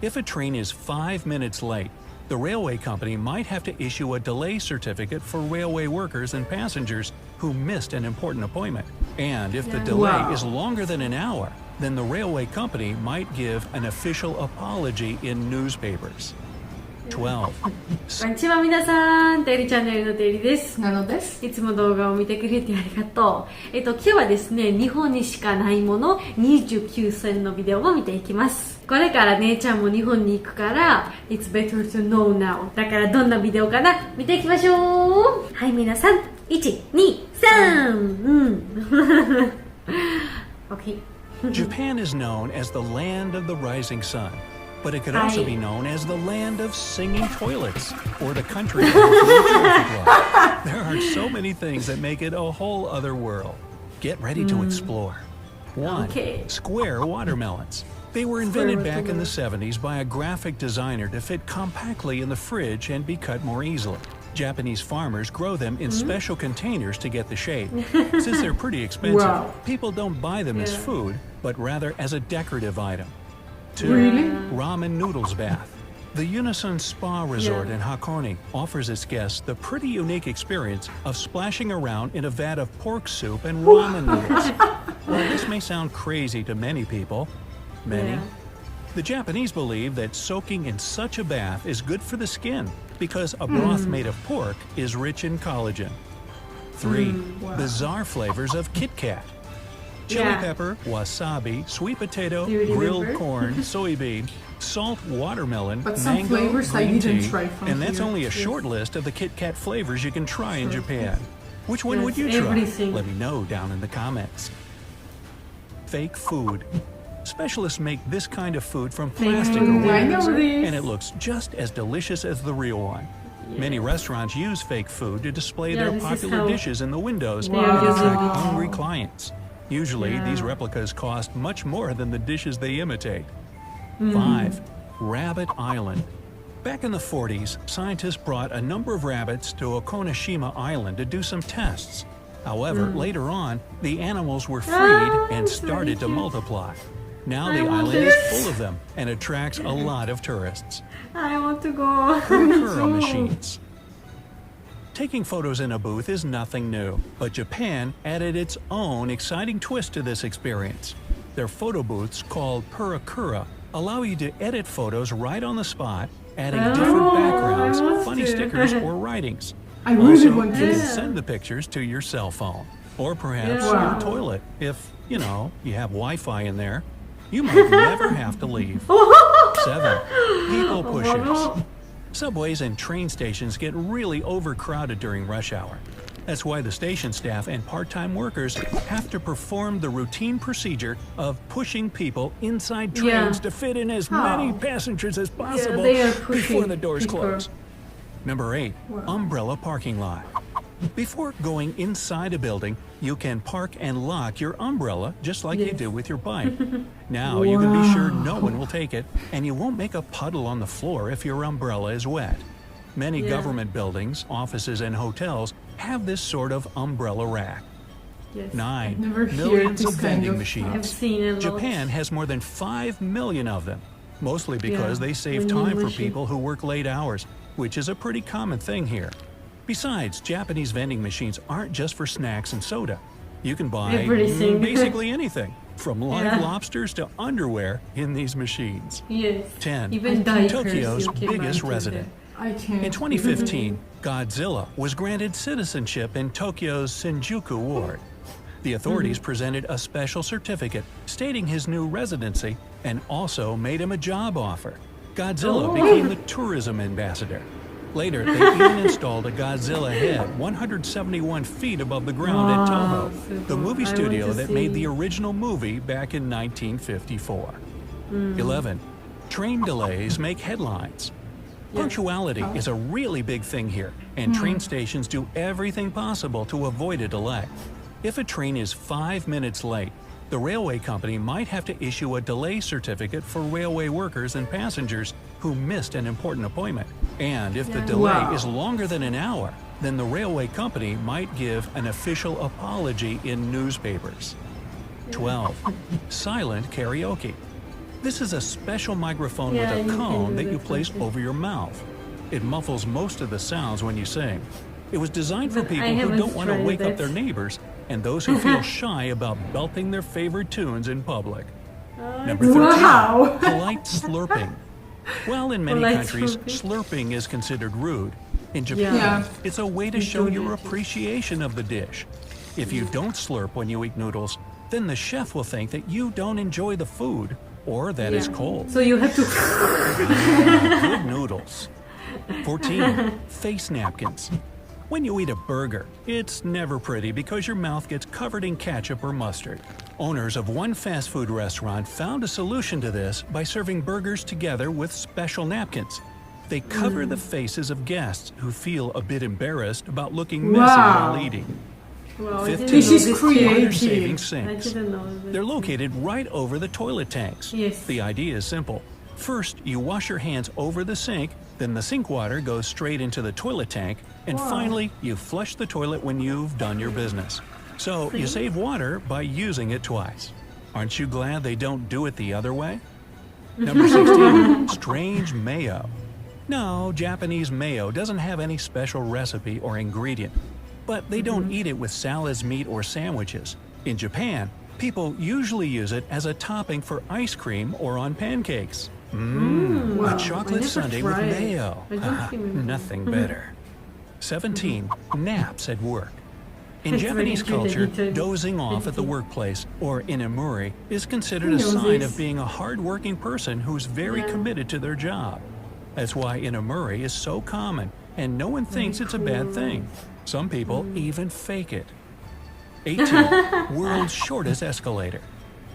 If a train is 5 minutes late, the railway company might have to issue a delay certificate for railway workers and passengers who missed an important appointment. And if the delay is longer than an hour, then the railway company might give an official apology in newspapers. 12. こんにちは皆さん、テリチャンネルのテリです。なのです。いつも動画を見てくれてありがとう。今日はですね、日本にしかないもの29選のビデオを見ていきます。これから姉ちゃんも日本に行くから It's better to know now。 だからどんなビデオかな見ていきましょう。はい皆さん、1、2、3 OK Japan is known as the land of the rising sun, but it could also be known as the land of singing toilets or the country of the traffic light. There are so many things that make it a whole other world. Get ready to explore. 1. Square watermelons. They were invented back in the 70s by a graphic designer to fit compactly in the fridge and be cut more easily. Japanese farmers grow them in special containers to get the shape. Since they're pretty expensive, people don't buy them as food, but rather as a decorative item. 2. Ramen noodles bath. The Unison Spa Resort in Hakone offers its guests the pretty unique experience of splashing around in a vat of pork soup and ramen noodles. While this may sound crazy to many people, the Japanese believe that soaking in such a bath is good for the skin because a broth made of pork is rich in collagen. 3. Bizarre flavors of Kit Kat. Chili pepper, wasabi, sweet potato, grilled corn, soybean, salt watermelon, mango, green tea, and that's only a short list of the Kit Kat flavors you can try in Japan. Which one would you try? Let me know down in the comments. Fake food. Specialists make this kind of food from plastic or wood, and it looks just as delicious as the real one. Many restaurants use fake food to display their popular dishes in the windows and attract hungry clients. Usually, these replicas cost much more than the dishes they imitate. 5. Rabbit Island. Back in the 40s, scientists brought a number of rabbits to Okonashima Island to do some tests. However, later on, the animals were freed and started to multiply. Now the island is full of them and attracts a lot of tourists. I want to go. Kura machines. Taking photos in a booth is nothing new, but Japan added its own exciting twist to this experience. Their photo booths, called Purakura, allow you to edit photos right on the spot, adding different backgrounds, funny stickers, or writings. I really Also, want you can to. send the pictures to your cell phone, or perhaps your toilet, if, you have Wi-Fi in there. You might never have to leave. 7. People pushers. Subways and train stations get really overcrowded during rush hour. That's why the station staff and part-time workers have to perform the routine procedure of pushing people inside trains to fit in as many passengers as possible before the doors close. Number 8. Umbrella parking lot. Before going inside a building, you can park and lock your umbrella just like you do with your bike. Now you can be sure no one will take it, and you won't make a puddle on the floor if your umbrella is wet. Many government buildings, offices, and hotels have this sort of umbrella rack. 9. Millions of vending machines. I've seen it. Japan has more than 5 million of them, mostly because they save time for people who work late hours, which is a pretty common thing here. Besides, Japanese vending machines aren't just for snacks and soda. You can buy basically anything, from live lobsters to underwear in these machines. 10. Even Tokyo's biggest resident. In 2015, Godzilla was granted citizenship in Tokyo's Shinjuku ward. The authorities presented a special certificate stating his new residency and also made him a job offer. Godzilla became the tourism ambassador. Later, they even installed a Godzilla head 171 feet above the ground at Toho, the movie studio that made the original movie back in 1954. 11. Train delays make headlines. Punctuality is a really big thing here, and train stations do everything possible to avoid a delay. If a train is 5 minutes late, the railway company might have to issue a delay certificate for railway workers and passengers who missed an important appointment. And if the delay is longer than an hour, then the railway company might give an official apology in newspapers. 12. Silent karaoke. This is a special microphone with a cone that you place over your mouth. It muffles most of the sounds when you sing. It was designed for people who don't want to wake up their neighbors and those who feel shy about belting their favorite tunes in public. Number 13, polite slurping. Well, in many countries, slurping is considered rude. In Japan, it's a way to show your appreciation of the dish. If you don't slurp when you eat noodles, then the chef will think that you don't enjoy the food or that it's cold. So you have to Good noodles. 14. Face napkins. When you eat a burger, it's never pretty because your mouth gets covered in ketchup or mustard. Owners of one fast food restaurant found a solution to this by serving burgers together with special napkins. They cover the faces of guests who feel a bit embarrassed about looking messy while eating. Wow, 15. This is creative. Water-saving I sinks. didn't know that. They're located right over the toilet tanks. Yes. The idea is simple. First, you wash your hands over the sink, then the sink water goes straight into the toilet tank, and finally, you flush the toilet when you've done your business. So, you save water by using it twice. Aren't you glad they don't do it the other way? Number 16. Strange mayo. No, Japanese mayo doesn't have any special recipe or ingredient. But they don't eat it with salads, meat, or sandwiches. In Japan, people usually use it as a topping for ice cream or on pancakes. A chocolate sundae with mayo. Nothing better. 17. Naps at work. In Japanese culture, dozing off at the workplace or in imuri is considered a sign of being a hard-working person who's very committed to their job. That's why inamuri is so common, and no one thinks it's a bad thing. Some people even fake it. 18. World's shortest escalator.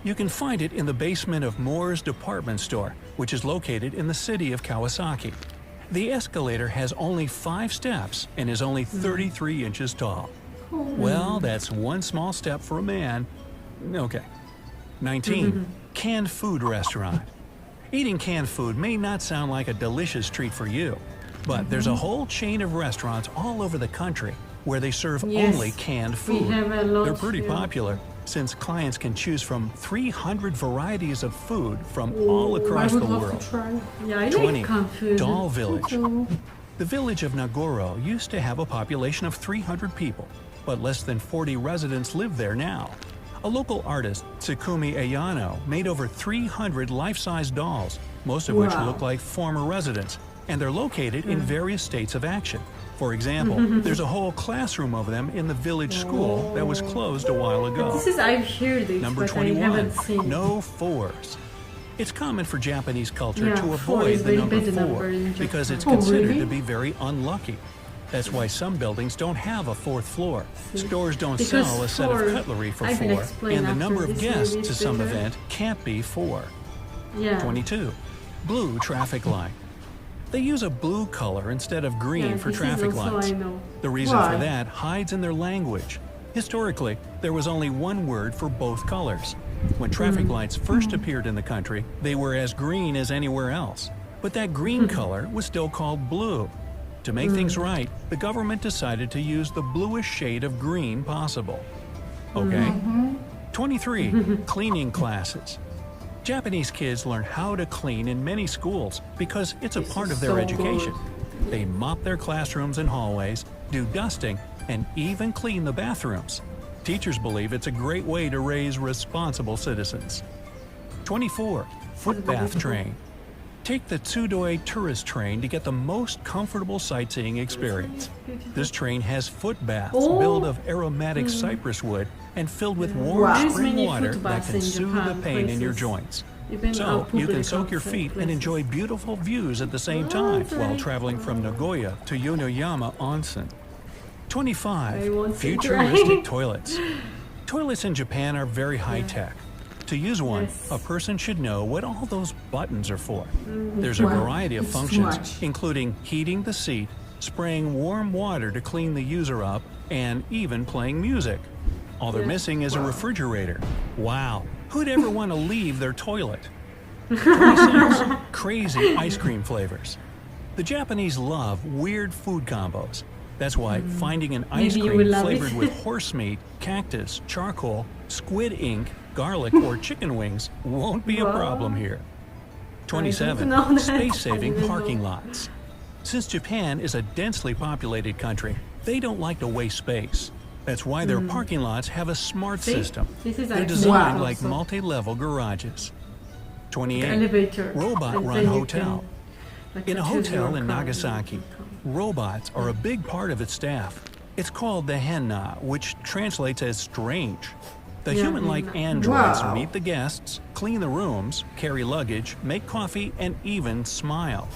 You can find it in the basement of Moore's department store, which is located in the city of Kawasaki. The escalator has only 5 steps and is only 33 inches tall. Well, that's one small step for a man. Okay. 19. Canned food restaurant. Eating canned food may not sound like a delicious treat for you, but there's a whole chain of restaurants all over the country where they serve only canned food. They're pretty popular since clients can choose from 300 varieties of food from all across the world. Yeah, I 20. like canned food. Doll Village. The village of Nagoro used to have a population of 300 people, but less than 40 residents live there now. A local artist, Tsukumi Ayano, made over 300 life-size dolls, most of which look like former residents, and they're located in various states of action. For example, there's a whole classroom of them in the village school that was closed a while ago. This is, I've heard it, Number but 21. I haven't seen it. No fours. It's common for Japanese culture Yeah, to four avoid is the very number bad number 4 in because it's Japan. considered really? to be very unlucky. That's why some buildings don't have a 4th floor. Stores don't Because sell a set of 4, cutlery for I can 4, explain and the after number of this guests maybe to some better. event can't be 4. Yeah. 22. Blue traffic light. They use a blue color instead of green Yeah, for this is traffic also lights. I know. The reason Why? for that hides in their language. Historically, there was only one word for both colors. When traffic lights first appeared in the country, they were as green as anywhere else. But that green color was still called blue. To make things right, the government decided to use the bluest shade of green possible. Okay? 23. Cleaning classes. Japanese kids learn how to clean in many schools because it's a part of their so education. They mop their classrooms and hallways, do dusting, and even clean the bathrooms. Teachers believe it's a great way to raise responsible citizens. 24. Foot bath train. Take the Tsudoi tourist train to get the most comfortable sightseeing experience. This train has foot baths built of aromatic cypress wood and filled with warm Wow. There's spring many water foot that baths can in soothe the Japan, pain in your places. joints. Even So out you can public soak your outside feet and places. enjoy beautiful views at the same time while traveling from Nagoya to Yonoyama Onsen. I 25. want to Futuristic try. toilets. Toilets in Japan are very high-tech. To use one, Yes. a person should know what all those buttons are for. There's a Wow, variety of it's too functions, much. including heating the seat, spraying warm water to clean the user up, and even playing music. All they're missing is a refrigerator. Wow, who'd ever want to leave their toilet? 26. Crazy ice cream flavors. The Japanese love weird food combos. That's why finding an ice Maybe you cream will love flavored it. with horse meat, cactus, charcoal, squid ink, garlic, or chicken wings won't be a problem here. 27. I don't know. Space-saving parking lots. Since Japan is a densely populated country, they don't like to waste space. That's why their parking lots have a smart system. This is They're like designed wow. like multi-level garages. 28. Elevator. Robot-run hotel. Like In a choose your hotel in car. Nagasaki, robots are a big part of its staff. It's called the henna, which translates as strange. The Yeah, human-like henna. androids Wow. meet the guests, clean the rooms, carry luggage, make coffee, and even smile.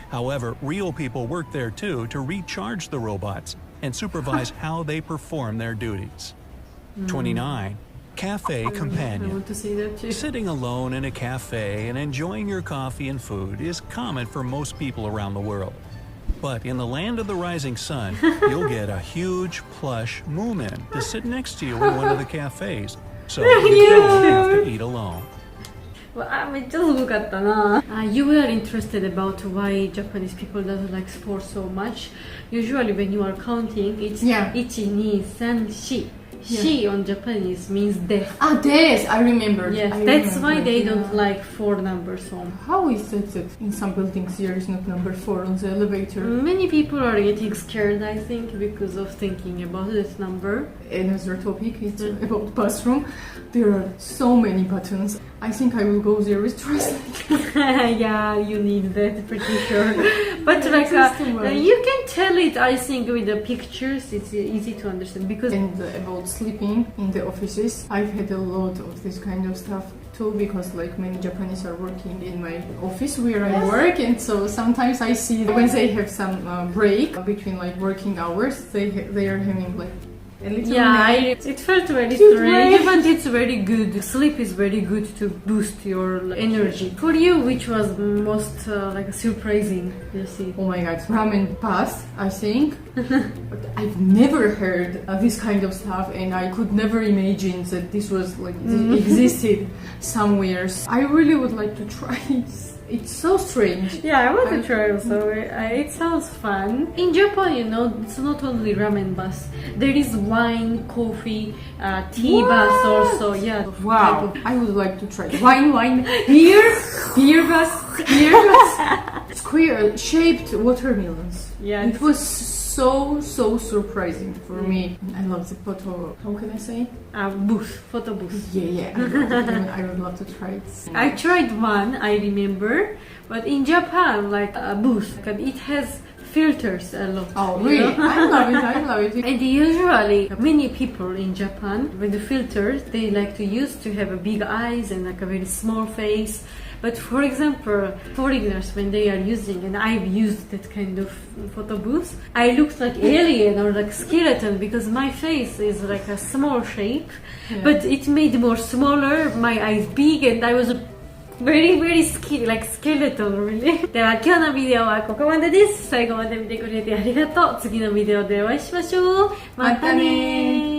However, real people work there too to recharge the robots and supervise how they perform their duties. 29. Cafe I companion. want to see that too. Sitting alone in a cafe and enjoying your coffee and food is common for most people around the world. But in the land of the rising sun, you'll get a huge plush moomin to sit next to you in one of the cafes, so you don't have to eat alone. わあ、めっちゃすごかったな。You were interested about why Japanese people doesn't like sports so much. Usually when you are counting, it's 1, 2, 3, 4. She on Japanese means death. Ah, death. I remember. Yes, I that's remember, why they yeah. don't like 4 numbers on. How is it that in some buildings there is not number 4 on the elevator? Many people are getting scared, I think, because of thinking about this number. Another topic is about bathroom. There are so many buttons. I think I will go there with translator. Yeah, you need that, pretty sure. But Yeah, like, it's too much. you can tell it, I think, with the pictures. It's easy to understand because. And about sleeping in the offices, I've had a lot of this kind of stuff too, because like many Japanese are working in my office where I work, and so sometimes I see when they have some break between like working hours, they are having like a little nap. It felt very Cute strange, way. but it's very good. Sleep is very good to boost your energy. For you, which was most like surprising? You see. Oh my god, ramen bath, I think. But I've never heard of this kind of stuff, and I could never imagine that this was like existed somewhere. I really would like to try it. It's so strange. Yeah, I want to try also. It sounds fun. In Japan, you know, it's not only ramen bath. There is wine, coffee, tea bath also. Yeah. Wow, I would like to try wine, beer bath, square shaped watermelons. Yeah. It was so surprising for me. I love the photo. How can I say? Photo booth. Yeah. I would love to try it. I tried one, I remember, but in Japan, like a booth, it has filters a lot. Oh, you really? know? I love it. And usually, many people in Japan, with the filters, they like to use to have a big eyes and like a very small face. But for example, foreigners, when they are using, and I've used that kind of photo booth, I looked like alien or like skeleton because my face is like a small shape, but it made more smaller, my eyes big, and I was very skinny, like skeleton really. では今日のビデオはここまでです。最後まで見てくれてありがとう。次のビデオでお会いしましょう。またねー。